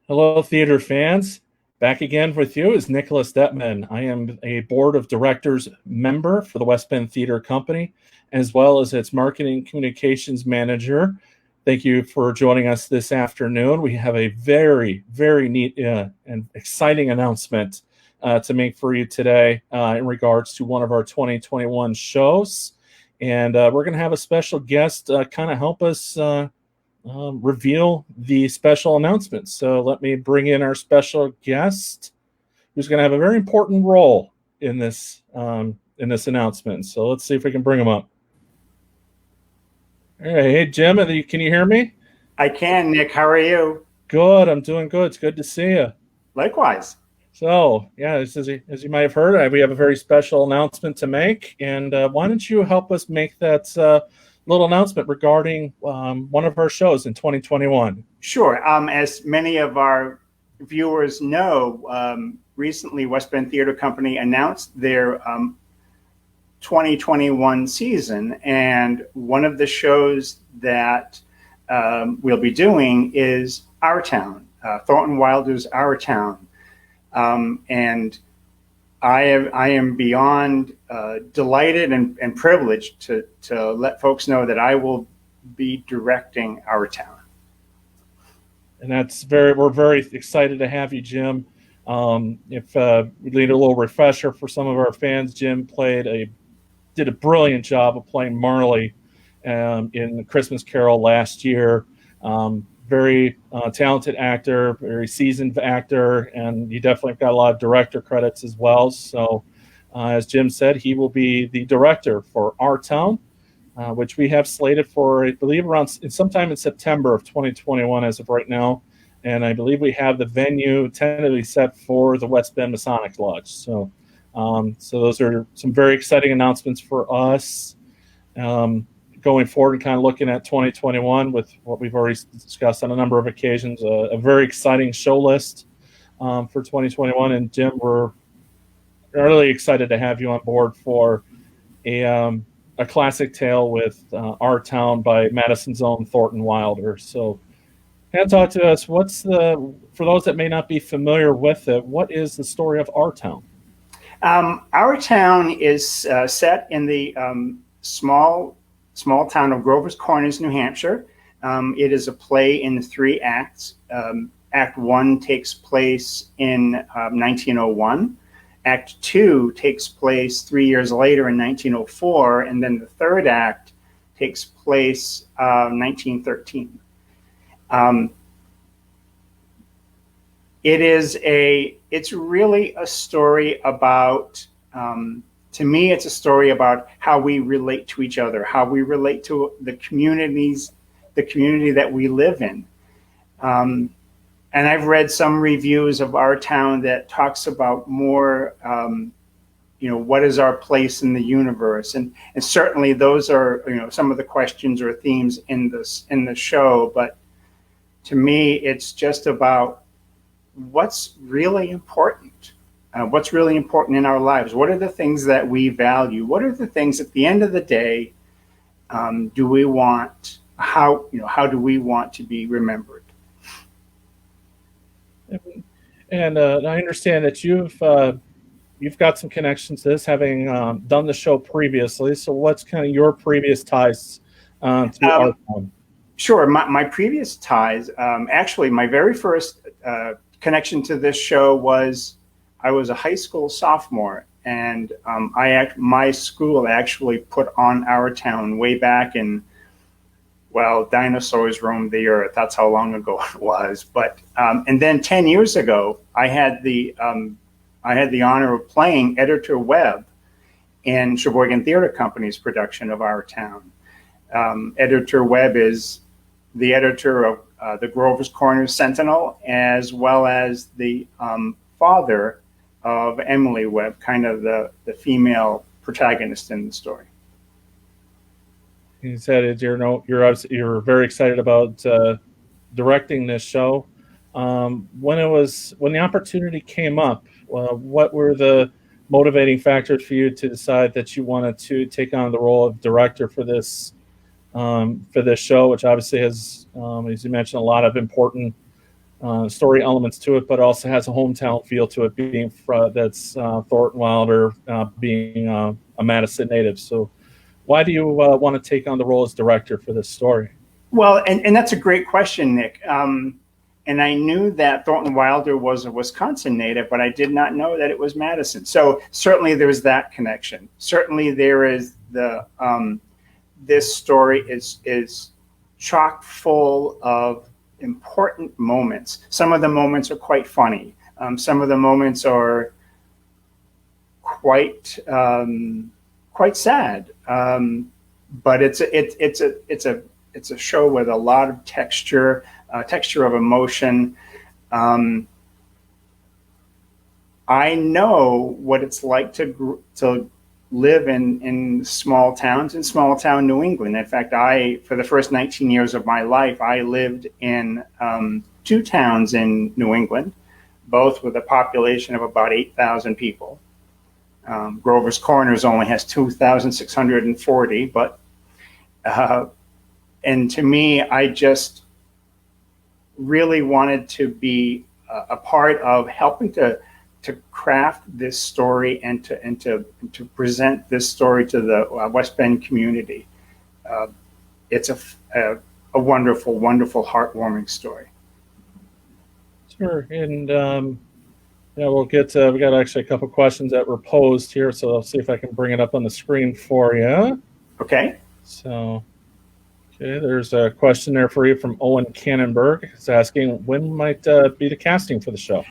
Hello, theater fans. Back again with you is Nicholas Detman. I am a board of directors member for the West Bend Theater Company, as well as its marketing communications manager. Thank you for joining us this afternoon. We have a very neat and exciting announcement to make for you today in regards to one of our 2021 shows. And we're going to have a special guest kind of help us reveal the special announcements. So let me bring in our special guest, who's going to have a very important role in this announcement. So let's see if we can bring him up. All right, hey Jim, can you hear me? I can, Nick. How are you? Good, I'm doing good. It's good to see you. Likewise. So yeah, as you might have heard, we have a very special announcement to make, and why don't you help us make that little announcement regarding one of our shows in 2021? Sure. As many of our viewers know, recently West Bend Theater Company announced their 2021 season, and one of the shows that we'll be doing is Our Town, Thornton Wilder's Our Town. And I am beyond delighted and privileged to let folks know that I will be directing Our Town. And we're very excited to have you, Jim. If we need a little refresher for some of our fans, Jim did a brilliant job of playing Marley in the Christmas Carol last year. Very talented actor, very seasoned actor, and he definitely got a lot of director credits as well. So, as Jim said, he will be the director for Our Town, which we have slated for, I believe, around sometime in September of 2021 as of right now. And I believe we have the venue tentatively set for the West Bend Masonic Lodge. So those are some very exciting announcements for us. Going forward and kind of looking at 2021 with what we've already discussed on a number of occasions, a very exciting show list for 2021. And Jim, we're really excited to have you on board for a classic tale with Our Town by Madison's own Thornton Wilder. So kind of talk to us, for those that may not be familiar with it, what is the story of Our Town? Our Town is set in the small town of Grover's Corners, New Hampshire. It is a play in 3 acts. Act 1 takes place in 1901. Act 2 takes place 3 years later in 1904, and then the 3rd act takes place 1913. It's really a story about, to me, it's a story about how we relate to each other, how we relate to the community that we live in. And I've read some reviews of Our Town that talks about more, what is our place in the universe? And certainly those are, some of the questions or themes in the show. But to me, it's just about what's really important. What's really important in our lives? What are the things that we value? What are the things at the end of the day how do we want to be remembered? And I understand that you've got some connections to this, having done the show previously. So what's kind of your previous ties to Our Town? Sure. My previous ties, actually, my very first connection to this show was I was a high school sophomore, and my school actually put on Our Town way back in, well, dinosaurs roamed the earth. That's how long ago it was. But and then 10 years ago, I had the honor of playing Editor Webb in Sheboygan Theater Company's production of Our Town. Editor Webb is the editor of the Grover's Corners Sentinel, as well as the father of Emily Webb, kind of the female protagonist in the story. You said you're very excited about directing this show. When the opportunity came up, what were the motivating factors for you to decide that you wanted to take on the role of director for this show, which obviously has, as you mentioned, a lot of important story elements to it, but also has a hometown feel to it, being that's Thornton Wilder being a Madison native. So, why do you want to take on the role as director for this story? Well, and that's a great question, Nick. And I knew that Thornton Wilder was a Wisconsin native, but I did not know that it was Madison. So certainly there's that connection. Certainly there is the this story is chock full of important moments. Some of the moments are quite funny. Some of the moments are quite sad. But it's a show with a lot of texture, texture of emotion. I know what it's like to live in small towns in small town New England. In fact, for the first 19 years of my life, I lived in two towns in New England, both with a population of about 8,000 people. Grover's Corners only has 2,640, but and to me, I just really wanted to be a part of helping to craft this story and to present this story to the West Bend community. It's a wonderful, wonderful, heartwarming story. Sure, and yeah, we'll get we got actually a couple questions that were posed here, so I'll see if I can bring it up on the screen for you. Okay. So, okay, there's a question there for you from Owen Cannonberg. He's asking when might be the casting for the show.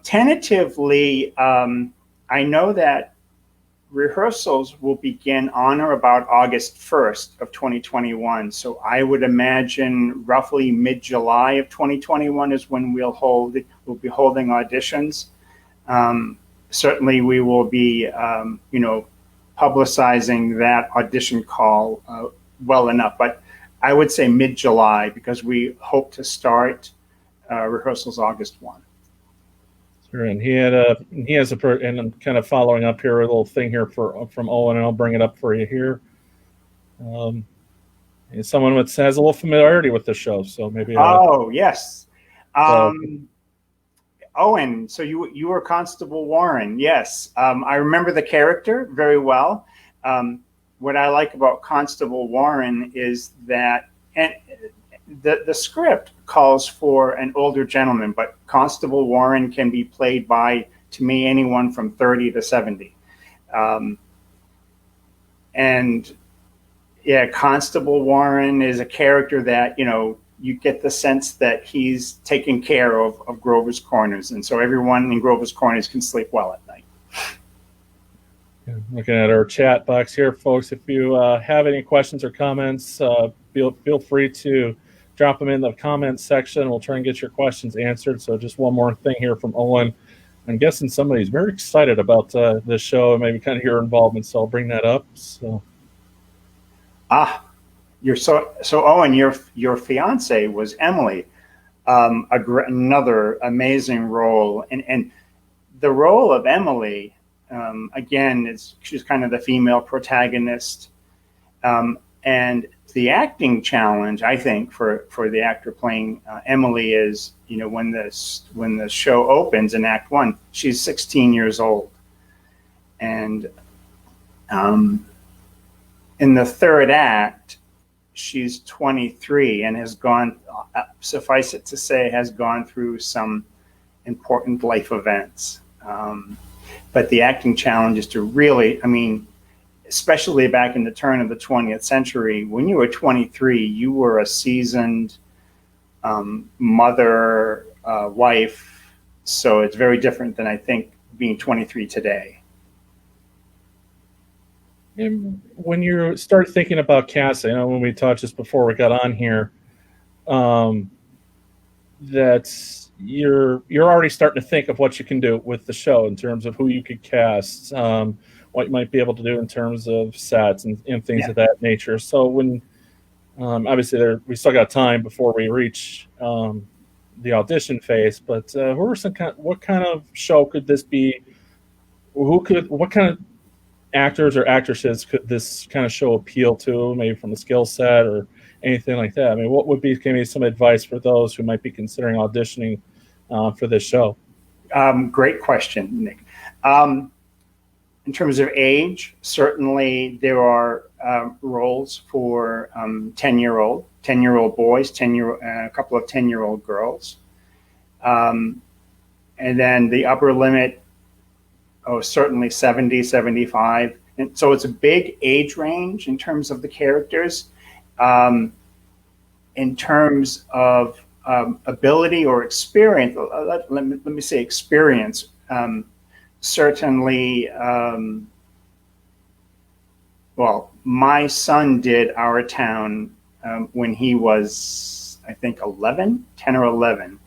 Tentatively, I know that rehearsals will begin on or about August 1st of 2021. So I would imagine roughly mid-July of 2021 is when we'll be holding auditions. Certainly we will be, publicizing that audition call well enough, but I would say mid-July because we hope to start rehearsals August 1. Sure, and and I'm kind of following up here a little thing here from Owen, and I'll bring it up for you here. Someone that has a little familiarity with the show, so maybe. Oh yes, So, Owen. So you were Constable Warren. Yes, I remember the character very well. What I like about Constable Warren is that, and the script calls for an older gentleman, but Constable Warren can be played by, to me, anyone from 30 to 70. And yeah, Constable Warren is a character that, you get the sense that he's taking care of Grover's Corners. And so everyone in Grover's Corners can sleep well at night. looking at our chat box here, folks, if you have any questions or comments, feel free to drop them in the comments section. We'll try and get your questions answered. So just one more thing here from Owen. I'm guessing somebody's very excited about this show and maybe kind of your involvement, so I'll bring that up. So, you're so Owen. Your fiance was Emily, another amazing role, and the role of Emily, again, she's kind of the female protagonist, and the acting challenge, I think, for the actor playing Emily is, when the show opens in Act 1, she's 16 years old, and in the third act, she's 23 and has gone, suffice it to say, has gone through some important life events. But the acting challenge is to really, especially back in the turn of the 20th century, when you were 23, you were a seasoned mother, wife. So it's very different than, I think, being 23 today. and when you start thinking about casting, when we talked just before we got on here, that you're already starting to think of what you can do with the show in terms of who you could cast, what you might be able to do in terms of sets and things of that nature. So when obviously we still got time before we reach the audition phase, but what kind of show could this be? What kind of actors or actresses could this kind of show appeal to, maybe from a skill set or anything like that? I mean, what would be maybe some advice for those who might be considering auditioning for this show? Great question, Nick. Um, in terms of age, certainly there are roles for 10-year-old boys, a couple of 10-year-old girls. Um, and then the upper limit, certainly 70, 75. And so it's a big age range in terms of the characters. Um, in terms of ability or experience, let me say experience. Certainly, well, my son did Our Town when he was, I think, 10 or 11.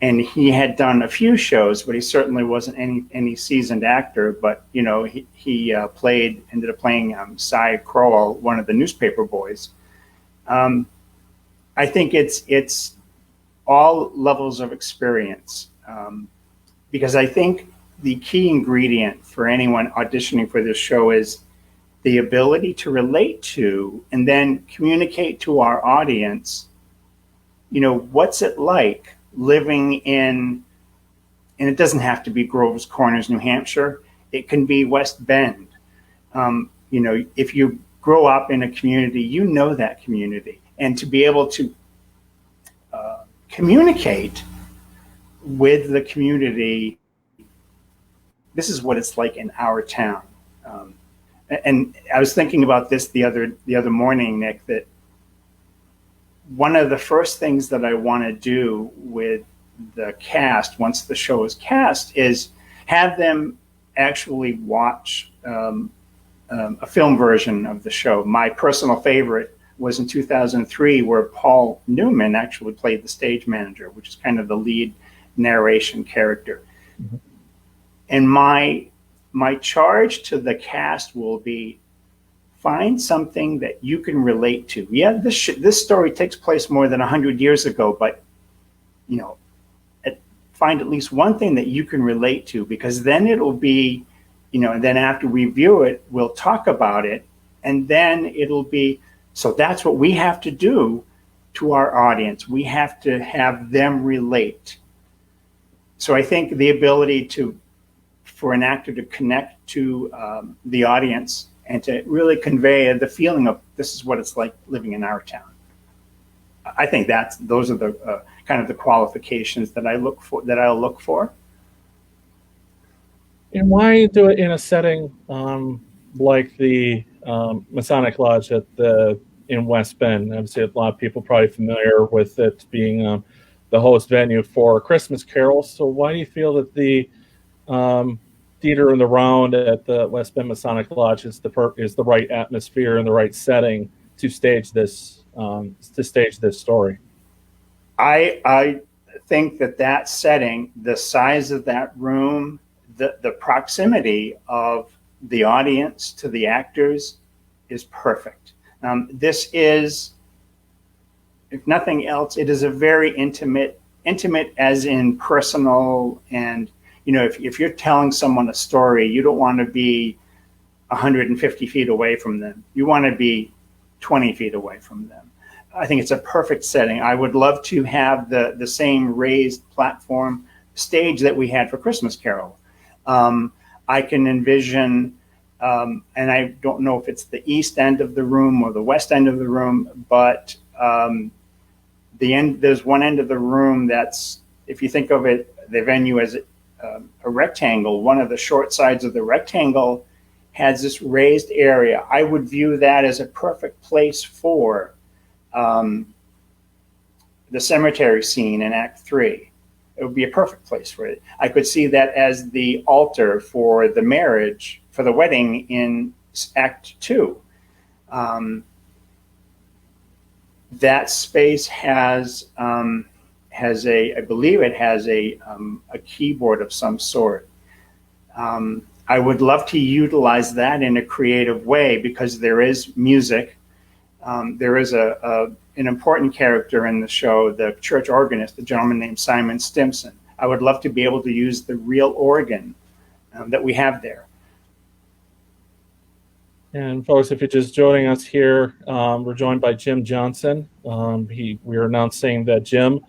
And he had done a few shows, but he certainly wasn't any seasoned actor. But he ended up playing Cy Crowell, one of the newspaper boys. I think it's all levels of experience, because I think the key ingredient for anyone auditioning for this show is the ability to relate to and then communicate to our audience, what's it like living in, and it doesn't have to be Grover's Corners, New Hampshire. It can be West Bend. If you grow up in a community, that community. And to be able to communicate with the community, this is what it's like in our town. And I was thinking about this the other morning, Nick, that one of the first things that I want to do with the cast, once the show is cast, is have them actually watch a film version of the show. My personal favorite was in 2003, where Paul Newman actually played the stage manager, which is kind of the lead narration character. Mm-hmm. And my charge to the cast will be, find something that you can relate to. Yeah, this story takes place more than 100 years ago, but find at least one thing that you can relate to, because then it'll be, and then after we view it, we'll talk about it, and then it'll be, so that's what we have to do to our audience. We have to have them relate. So I think the ability for an actor to connect to the audience and to really convey the feeling of, this is what it's like living in our town. I think those are the kind of the qualifications that I'll look for. And why do it in a setting like the Masonic Lodge in West Bend? Obviously, a lot of people probably familiar with it being the host venue for Christmas carols. So why do you feel that the theater in the round at the West Bend Masonic Lodge is the right atmosphere and the right setting to stage this story? I think that setting, the size of that room, the proximity of the audience to the actors is perfect. This is, if nothing else, it is a very intimate as in personal. And if you're telling someone a story, you don't want to be 150 feet away from them. You want to be 20 feet away from them. I think it's a perfect setting. I would love to have the same raised platform stage that we had for Christmas Carol. I can envision, and I don't know if it's the east end of the room or the west end of the room, but there's one end of the room that's, if you think of it, the venue as a rectangle, one of the short sides of the rectangle has this raised area. I would view that as a perfect place for the cemetery scene in Act 3. It would be a perfect place for it. I could see that as the altar for the marriage, for the wedding in Act 2. That space has I believe it has a keyboard of some sort. I would love to utilize that in a creative way, because there is music. There is an important character in the show, the church organist, a gentleman named Simon Stimson. I would love to be able to use the real organ that we have there. And folks, if you're just joining us here, we're joined by Jim Johnson. We are announcing that Jim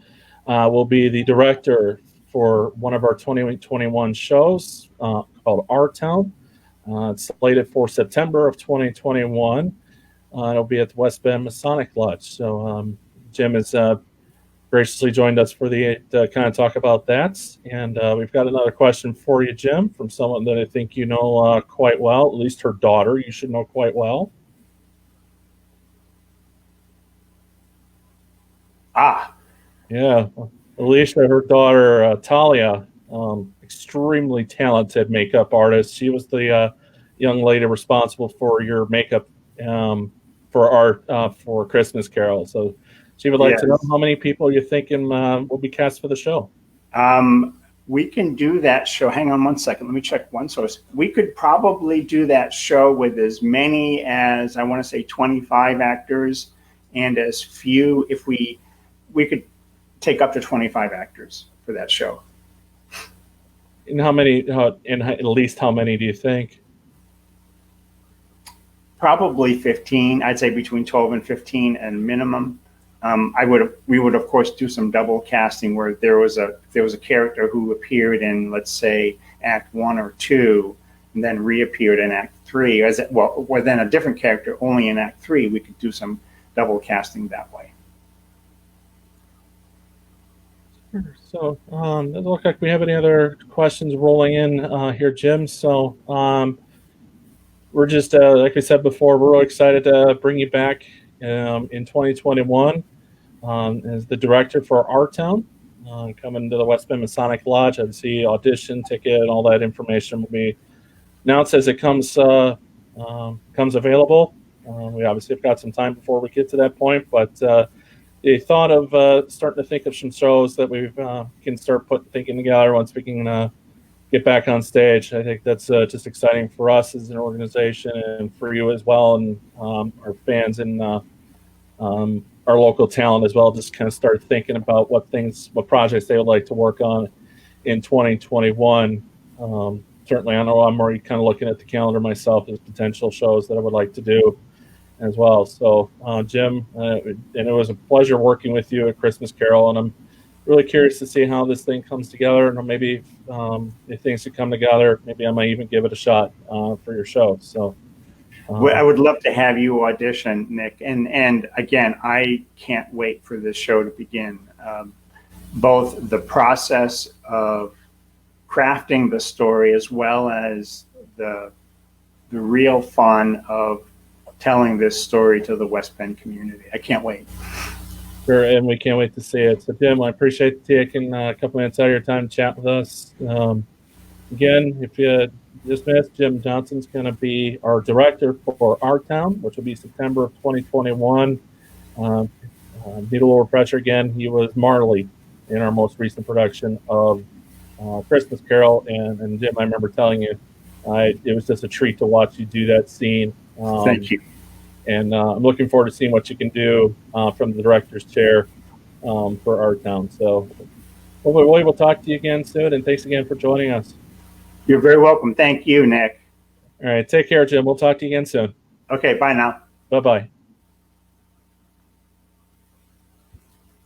will be the director for one of our 2021 shows called Our Town. It's slated for September of 2021. It'll be at the West Bend Masonic Lodge. So Jim has graciously joined us for the kind of talk about that. And we've got another question for you, Jim, from someone that I think you know quite well, at least her daughter you should know quite well. Yeah. Alicia, her daughter, Talia, extremely talented makeup artist. She was the young lady responsible for your makeup for Christmas Carol. So she would like to know how many people you're thinking will be cast for the show. We can do that show. Hang on one second. Let me check one source. We could probably do that show with as many as, I want to say, 25 actors, and as few, if we could take up to 25 actors for that show. And how many, and at least how many do you think? Probably 15. I'd say between 12 and 15 and minimum. We would of course do some double casting where there was a character who appeared in, let's say, Act 1 or 2, and then reappeared in Act 3. Or then a different character only in Act 3. We could do some double casting that way. So it doesn't look like we have any other questions rolling in here, Jim. So we're just, like we said before, we're really excited to bring you back in 2021 as the director for Our Town, coming to the West Bend Masonic Lodge. Obviously, audition, ticket, and all that information will be announced as it comes available. We obviously have got some time before we get to that point, but the thought of starting to think of some shows that we can start thinking together once we can get back on stage. I think that's just exciting for us as an organization and for you as well, and our fans and our local talent as well. Just kind of start thinking about what projects they would like to work on in 2021. Certainly, I know I'm already kind of looking at the calendar myself as potential shows that I would like to do as well. So, Jim, and it was a pleasure working with you at Christmas Carol, and I'm really curious to see how this thing comes together, and maybe if things could come together, maybe I might even give it a shot for your show. So, I would love to have you audition, Nick, and again, I can't wait for this show to begin. Both the process of crafting the story as well as the real fun of telling this story to the West Bend community. I can't wait. Sure, and we can't wait to see it. So, Jim, I appreciate taking a couple minutes out of your time to chat with us. Again, if you just missed, Jim Johnson's going to be our director for Our Town, which will be September of 2021. Need a little refresher again. He was Marley in our most recent production of Christmas Carol, and Jim, I remember telling you, it was just a treat to watch you do that scene. Thank you. And I'm looking forward to seeing what you can do from the director's chair for Our Town. So hopefully we'll talk to you again soon, and thanks again for joining us. You're very welcome. Thank you, Nick. All right, take care, Jim. We'll talk to you again soon. Okay, bye now. Bye-bye.